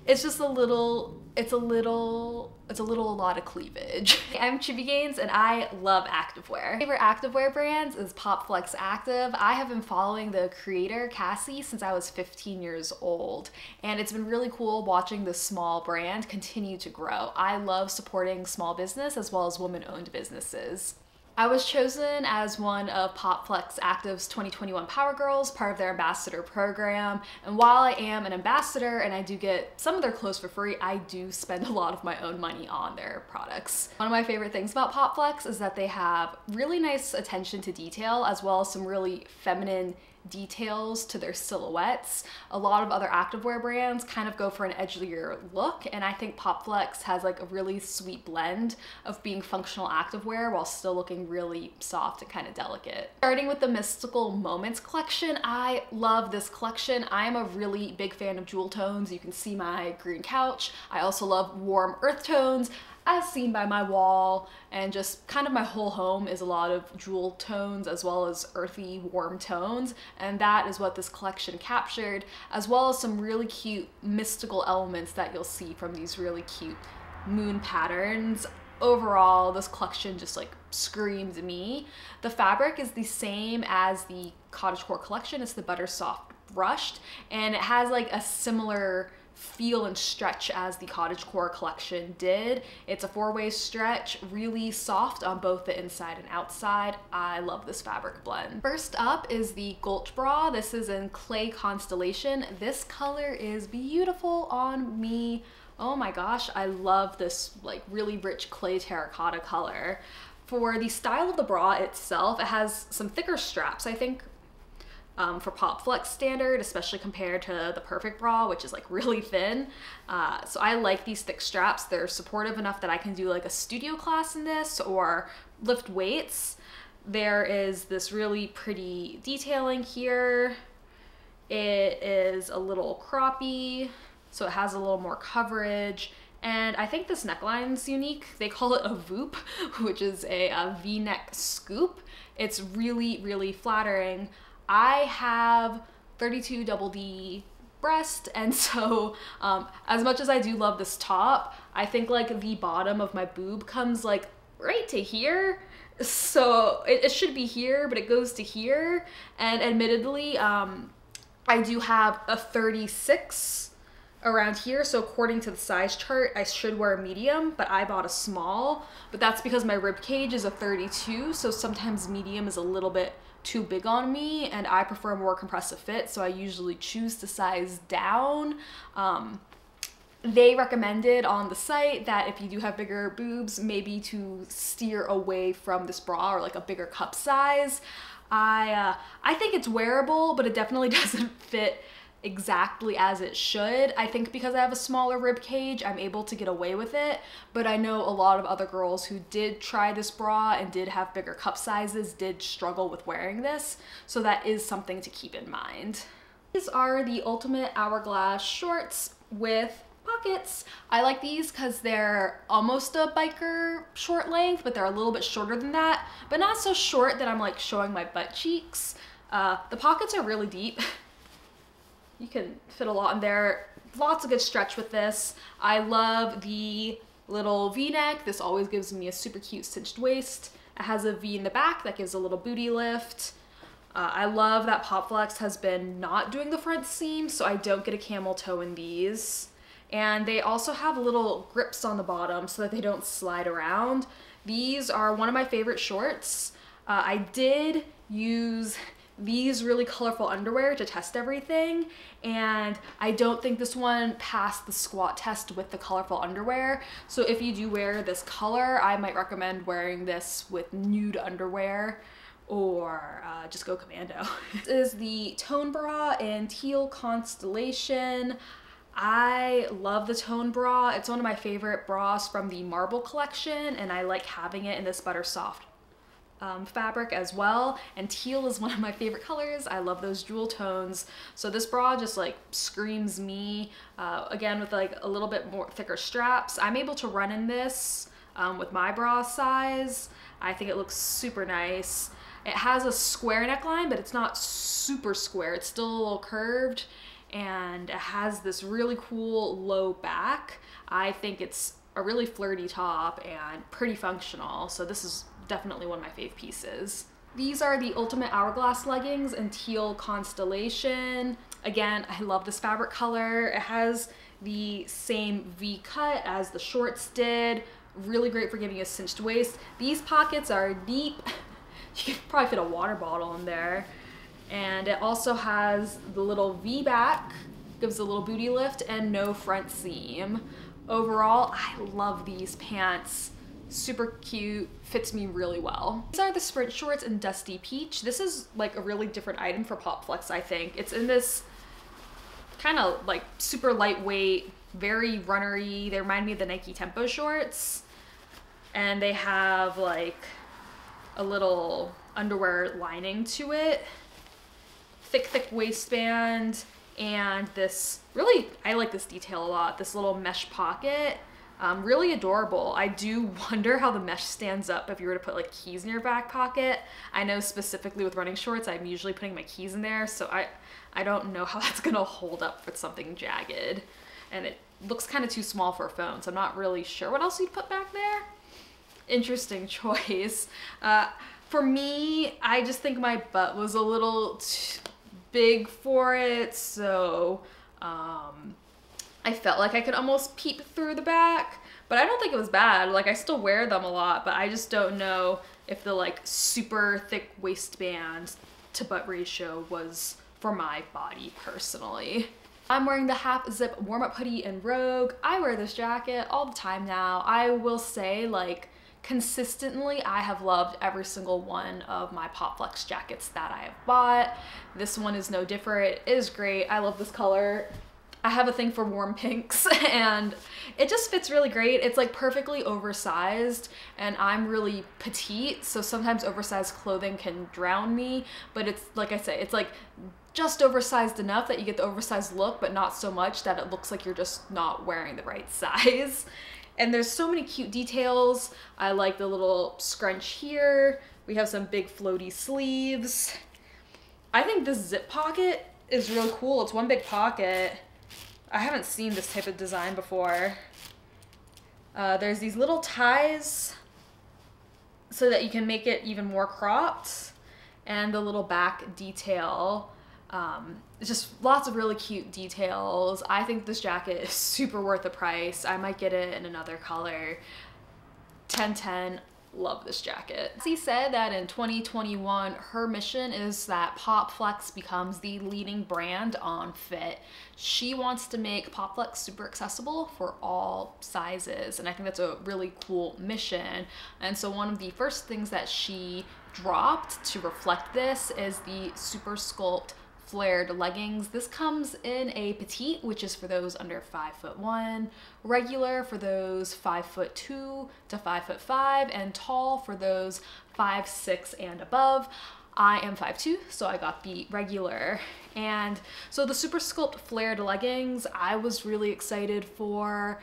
It's just it's a lot of cleavage. I'm Chibi Gaines and I love activewear. My favorite activewear brands is Popflex Active. I have been following the creator Cassie since I was 15 years old, and it's been really cool watching this small brand continue to grow. I love supporting small business as well as women-owned businesses. I was chosen as one of Popflex Active's 2021 Power Girls, part of their ambassador program. And while I am an ambassador and I do get some of their clothes for free, I do spend a lot of my own money on their products. One of my favorite things about Popflex is that they have really nice attention to detail as well as some really feminine details to their silhouettes. A lot of other activewear brands kind of go for an edgier look, and I think Popflex has like a really sweet blend of being functional activewear while still looking really soft and kind of delicate. Starting with the Mystical Moments collection, I love this collection. I am a really big fan of jewel tones. You can see my green couch. I also love warm earth tones, as seen by my wall, and just kind of my whole home is a lot of jewel tones as well as earthy, warm tones, and that is what this collection captured, as well as some really cute mystical elements that you'll see from these really cute moon patterns. Overall, this collection just like screams me. The fabric is the same as the cottagecore collection. It's the butter soft brushed, and it has like a similar feel and stretch as the cottagecore collection did. It's a four-way stretch, really soft on both the inside and outside. I love this fabric blend. First up is the Gulch bra. This is in Clay Constellation. This color is beautiful on me. Oh my gosh, I love this like really rich clay terracotta color. For the style of the bra itself, it has some thicker straps, I think, for Popflex standard, especially compared to the Perfect bra, which is like really thin. So I like these thick straps. They're supportive enough that I can do like a studio class in this or lift weights. There is this really pretty detailing here. It is a little croppy, so it has a little more coverage. And I think this neckline's unique. They call it a voop, which is a V-neck scoop. It's really, really flattering. I have 32 double D breast, and so as much as I do love this top, I think like the bottom of my boob comes like right to here. So it should be here, but it goes to here. And admittedly, I do have a 36 around here, so according to the size chart, I should wear a medium, but I bought a small. But that's because my rib cage is a 32, so sometimes medium is a little bit too big on me, and I prefer a more compressive fit, so I usually choose to size down. They recommended on the site that if you do have bigger boobs, maybe to steer away from this bra or like a bigger cup size. I think it's wearable, but it definitely doesn't fit exactly as it should. I think because I have a smaller rib cage, I'm able to get away with it, but I know a lot of other girls who did try this bra and did have bigger cup sizes did struggle with wearing this, so that is something to keep in mind. These are the Ultimate Hourglass shorts with pockets. I like these because they're almost a biker short length, but they're a little bit shorter than that, but not so short that I'm like showing my butt cheeks. The pockets are really deep. You can fit a lot in there. Lots of good stretch with this. I love the little V-neck. This always gives me a super cute cinched waist. It has a V in the back that gives a little booty lift. I love that Popflex has been not doing the front seam, so I don't get a camel toe in these. And they also have little grips on the bottom so that they don't slide around. These are one of my favorite shorts. I did use these really colorful underwear to test everything, and I don't think this one passed the squat test with the colorful underwear. So if you do wear this color, I might recommend wearing this with nude underwear, or just go commando. This is the Tone Bra in Teal Constellation. I love the Tone Bra. It's one of my favorite bras from the Marble collection, and I like having it in this butter soft fabric as well, and teal is one of my favorite colors. I love those jewel tones, so this bra just like screams me. Again, with like a little bit more thicker straps, I'm able to run in this with my bra size. I think it looks super nice. It has a square neckline, but it's not super square. It's still a little curved, and it has this really cool low back. I think it's a really flirty top and pretty functional, so this is definitely one of my fave pieces. These are the Ultimate Hourglass leggings in teal constellation. Again, I love this fabric color. It has the same V cut as the shorts did. Really great for giving a cinched waist. These pockets are deep. You could probably fit a water bottle in there. And it also has the little V back, gives a little booty lift, and no front seam. Overall, I love these pants. Super cute, fits me really well. These are the sprint shorts in Dusty Peach. This is like a really different item for Popflex, I think. It's in this kind of like super lightweight, very runnery. They remind me of the Nike Tempo shorts. And they have like a little underwear lining to it. Thick waistband, and this really, I like this detail a lot, this little mesh pocket. Really adorable. I do wonder how the mesh stands up if you were to put like keys in your back pocket. I know specifically with running shorts, I'm usually putting my keys in there, so I don't know how that's gonna hold up with something jagged. And it looks kind of too small for a phone, so I'm not really sure what else you'd put back there. Interesting choice. For me, I just think my butt was a little too big for it, so I felt like I could almost peep through the back, but I don't think it was bad. Like, I still wear them a lot, but I just don't know if the like super thick waistband to butt ratio was for my body personally. I'm wearing the half zip warm-up hoodie in Rogue. I wear this jacket all the time now. I will say, like, consistently, I have loved every single one of my Popflex jackets that I have bought. This one is no different. It is great. I love this color. I have a thing for warm pinks and it just fits really great. It's like perfectly oversized, and I'm really petite, so sometimes oversized clothing can drown me, but it's like I say, it's like just oversized enough that you get the oversized look, but not so much that it looks like you're just not wearing the right size. And there's so many cute details. I like the little scrunch here. We have some big floaty sleeves. I think this zip pocket is real cool. It's one big pocket. I haven't seen this type of design before. There's these little ties so that you can make it even more cropped, and the little back detail. Just lots of really cute details. I think this jacket is super worth the price. I might get it in another color. 10/10. Love this jacket. She said that in 2021, her mission is that Popflex becomes the leading brand on fit. She wants to make Popflex super accessible for all sizes, and I think that's a really cool mission. And so one of the first things that she dropped to reflect this is the Super Sculpt flared leggings. This comes in a petite, which is for those under 5'1", regular for those 5'2" to 5'5", and tall for those 5'6" and above. I am 5'2", so I got the regular. And so the Super Sculpt flared leggings, I was really excited for.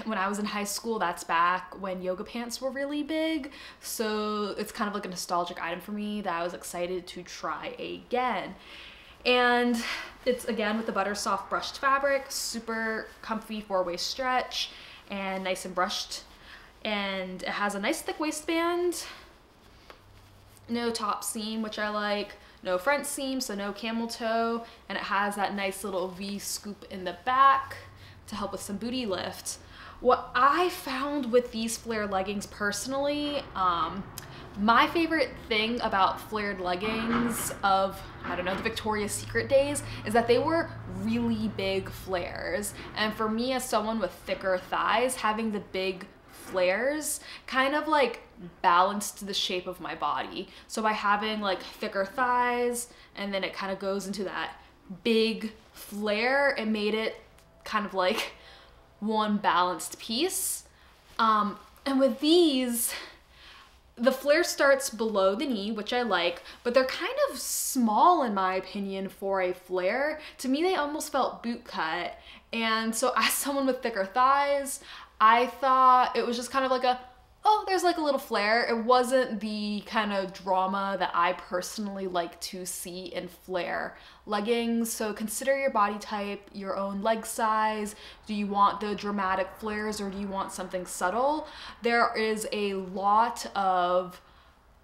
When I was in high school, that's back when yoga pants were really big. So it's kind of like a nostalgic item for me that I was excited to try again. And it's again with the butter soft brushed fabric, super comfy 4-way stretch and nice and brushed. And it has a nice thick waistband, no top seam, which I like, no front seam, so no camel toe. And it has that nice little V scoop in the back to help with some booty lift. What I found with these flare leggings personally, my favorite thing about flared leggings of, I don't know, the Victoria's Secret days is that they were really big flares. And for me, as someone with thicker thighs, having the big flares kind of like balanced the shape of my body. So by having like thicker thighs and then it kind of goes into that big flare, it made it kind of like one balanced piece. And with these, the flare starts below the knee, which I like, but they're kind of small in my opinion for a flare. To me, they almost felt boot cut. And so as someone with thicker thighs, I thought it was just kind of like a oh, there's like a little flare. It wasn't the kind of drama that I personally like to see in flare leggings. So consider your body type, your own leg size. Do you want the dramatic flares or do you want something subtle? There is a lot of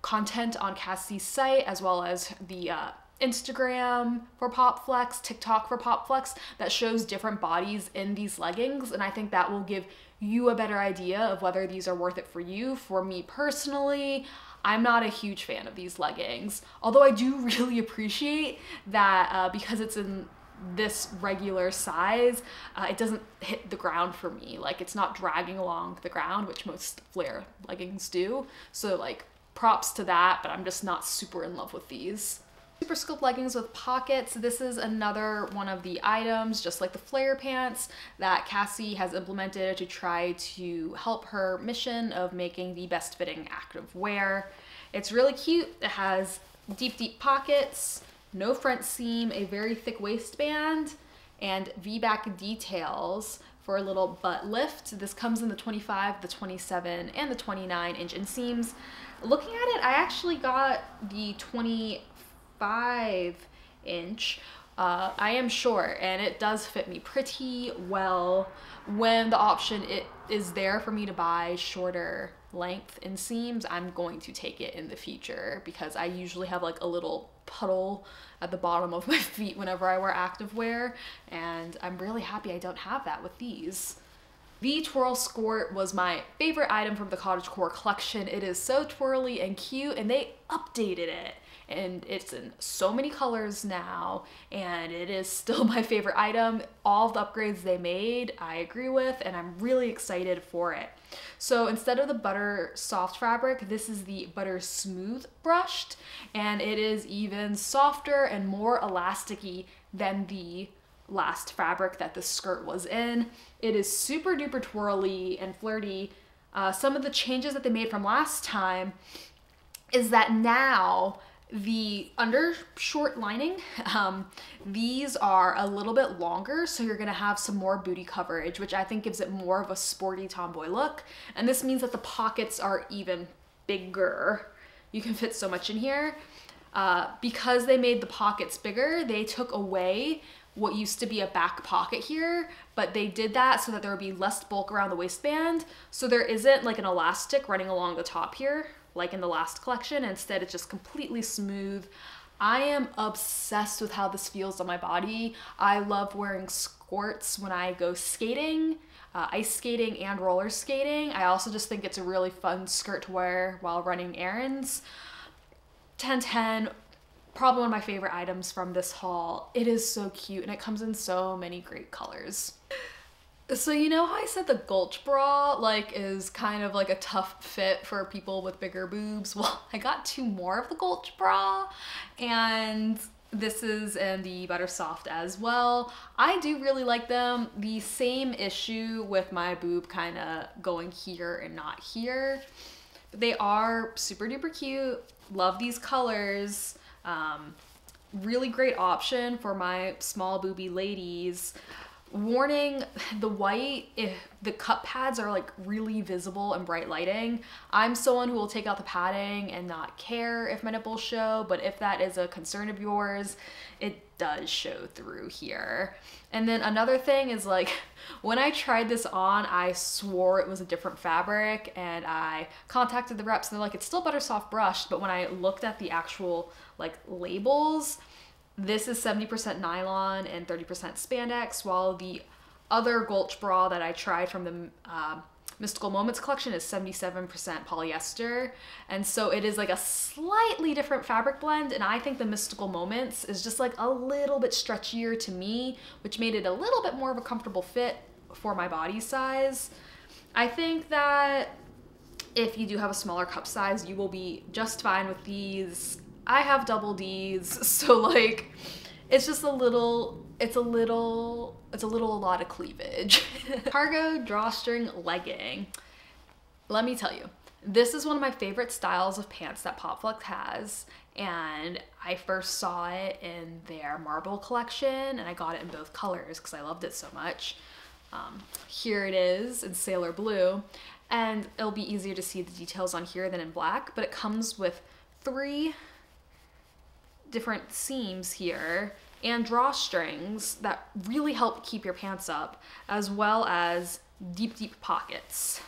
content on Cassie's site as well as the Instagram for Popflex, TikTok for Popflex that shows different bodies in these leggings, and I think that will give you a better idea of whether these are worth it for you. For me personally, I'm not a huge fan of these leggings, although I do really appreciate that because it's in this regular size, it doesn't hit the ground for me. Like, it's not dragging along the ground, which most flare leggings do. So like, props to that, but I'm just not super in love with these. Super scope leggings with pockets. This is another one of the items, just like the flare pants, that Cassie has implemented to try to help her mission of making the best fitting active wear. It's really cute. It has deep pockets, no front seam, a very thick waistband, and V-back details for a little butt lift. This comes in the 25, the 27, and the 29 inch inseams. Looking at it, I actually got the 25 inch. I am short and it does fit me pretty well. When the option is there for me to buy shorter length inseams, I'm going to take it in the future because I usually have like a little puddle at the bottom of my feet whenever I wear activewear, and I'm really happy I don't have that with these. The twirl skort was my favorite item from the cottagecore collection. It is so twirly and cute, and they updated it. And it's in so many colors now, and it is still my favorite item. All of the upgrades they made, I agree with, and I'm really excited for it. So instead of the butter soft fabric, this is the butter smooth brushed, and it is even softer and more elasticy than the last fabric that the skirt was in. It is super duper twirly and flirty. Some of the changes that they made from last time is that now the under short lining, these are a little bit longer, so you're gonna have some more booty coverage, which I think gives it more of a sporty tomboy look. And this means that the pockets are even bigger. You can fit so much in here. Because they made the pockets bigger, they took away what used to be a back pocket here, but they did that so that there would be less bulk around the waistband. So there isn't like an elastic running along the top here, like in the last collection. Instead, it's just completely smooth. I am obsessed with how this feels on my body. I love wearing skorts when I go skating, ice skating and roller skating. I also just think it's a really fun skirt to wear while running errands. 10/10, probably one of my favorite items from this haul. It is so cute and it comes in so many great colors. So you know how I said the gulch bra like is kind of like a tough fit for people with bigger boobs? Well, I got 2 more of the gulch bra, and this is in the butter soft as well. I do really like them. The same issue with my boob kind of going here and not here. They are super duper cute. Love these colors. Really great option for my small booby ladies. Warning, the white, if the cup pads are like really visible in bright lighting. I'm someone who will take out the padding and not care if my nipples show, but if that is a concern of yours, it does show through here. And then another thing is, like, when I tried this on, I swore it was a different fabric, and I contacted the reps and they're like, it's still butter soft brushed, but when I looked at the actual like labels, this is 70% nylon and 30% spandex, while the other gulch bra that I tried from the Mystical Moments collection is 77% polyester. And so it is like a slightly different fabric blend, and I think the Mystical Moments is just like a little bit stretchier to me, which made it a little bit more of a comfortable fit for my body size. I think that if you do have a smaller cup size, you will be just fine with these. I have double D's, so like, it's just a little, it's a lot of cleavage. Cargo drawstring legging. Let me tell you, this is one of my favorite styles of pants that Popflex has, and I first saw it in their marble collection, and I got it in both colors because I loved it so much. Here it is in Sailor Blue. and it'll be easier to see the details on here than in black, but it comes with 3 different seams here and drawstrings that really help keep your pants up, as well as deep pockets.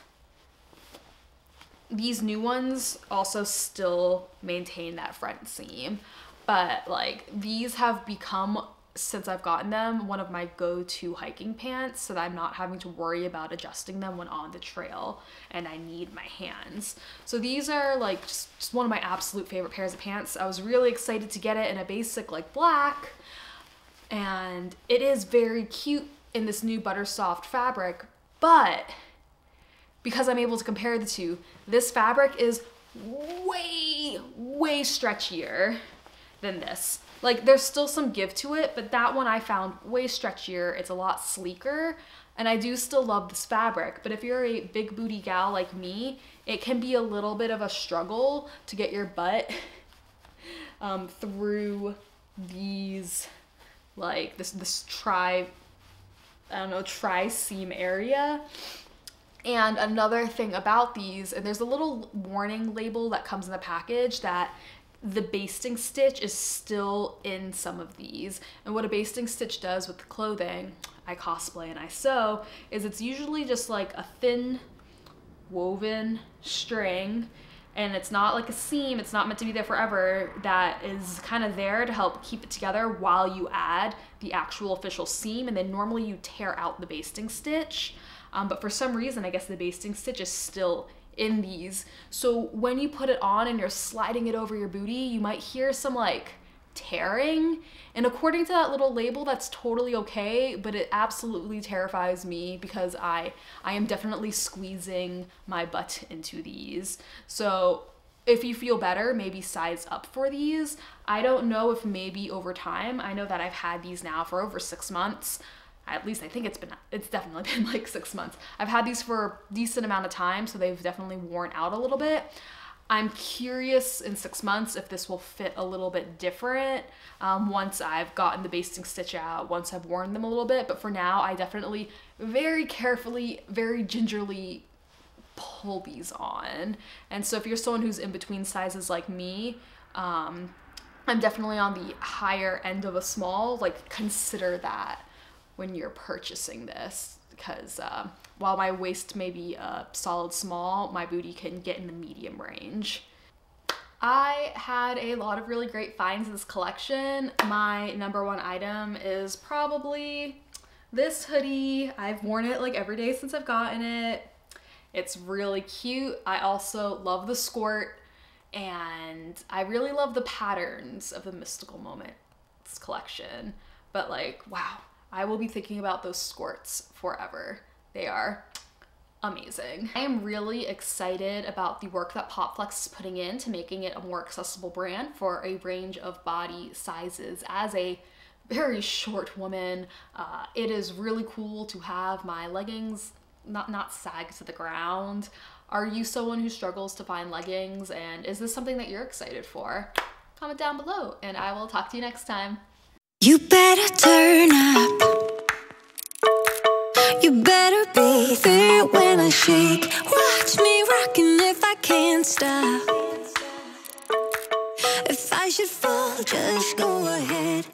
These new ones also still maintain that front seam, but like these have become, since I've gotten them, one of my go-to hiking pants, so that I'm not having to worry about adjusting them when on the trail and I need my hands. So these are like just one of my absolute favorite pairs of pants. I was really excited to get it in a basic like black, and it is very cute in this new butter soft fabric, but because I'm able to compare the two, this fabric is way stretchier than this. Like there's still some give to it, but that one I found way stretchier. It's a lot sleeker, and I do still love this fabric, but if you're a big booty gal like me, it can be a little bit of a struggle to get your butt through these, like this tri seam area. And another thing about these, and there's a little warning label that comes in the package that the basting stitch is still in some of these. And what a basting stitch does with the clothing, I cosplay and I sew, is it's usually just like a thin woven string, and it's not like a seam, it's not meant to be there forever, that is kind of there to help keep it together while you add the actual official seam, and then normally you tear out the basting stitch. But for some reason, I guess the basting stitch is still in these. So when you put it on and you're sliding it over your booty, you might hear some like tearing. And according to that little label, that's totally okay, but it absolutely terrifies me because I am definitely squeezing my butt into these. So if you feel better, maybe size up for these. I don't know if maybe over time, I know that I've had these now for over 6 months. At least I think it's definitely been like 6 months. I've had these for a decent amount of time, so they've definitely worn out a little bit. I'm curious in 6 months if this will fit a little bit different once I've gotten the basting stitch out, once I've worn them a little bit. But for now, I definitely very carefully, very gingerly pull these on. And so if you're someone who's in between sizes like me, I'm definitely on the higher end of a small. Like, consider that when you're purchasing this, because while my waist may be a solid small, my booty can get in the medium range. I had a lot of really great finds in this collection. My number 1 item is probably this hoodie. I've worn it like every day since I've gotten it. It's really cute. I also love the skort, and I really love the patterns of the Mystical Moments collection. But like, wow, I will be thinking about those Skorts forever. They are amazing. I am really excited about the work that Popflex is putting into making it a more accessible brand for a range of body sizes. As a very short woman, it is really cool to have my leggings not sag to the ground. Are you someone who struggles to find leggings, and is this something that you're excited for? Comment down below, and I will talk to you next time. You better turn up. You better be there when I shake. Watch me rocking if I can't stop. If I should fall, just go ahead.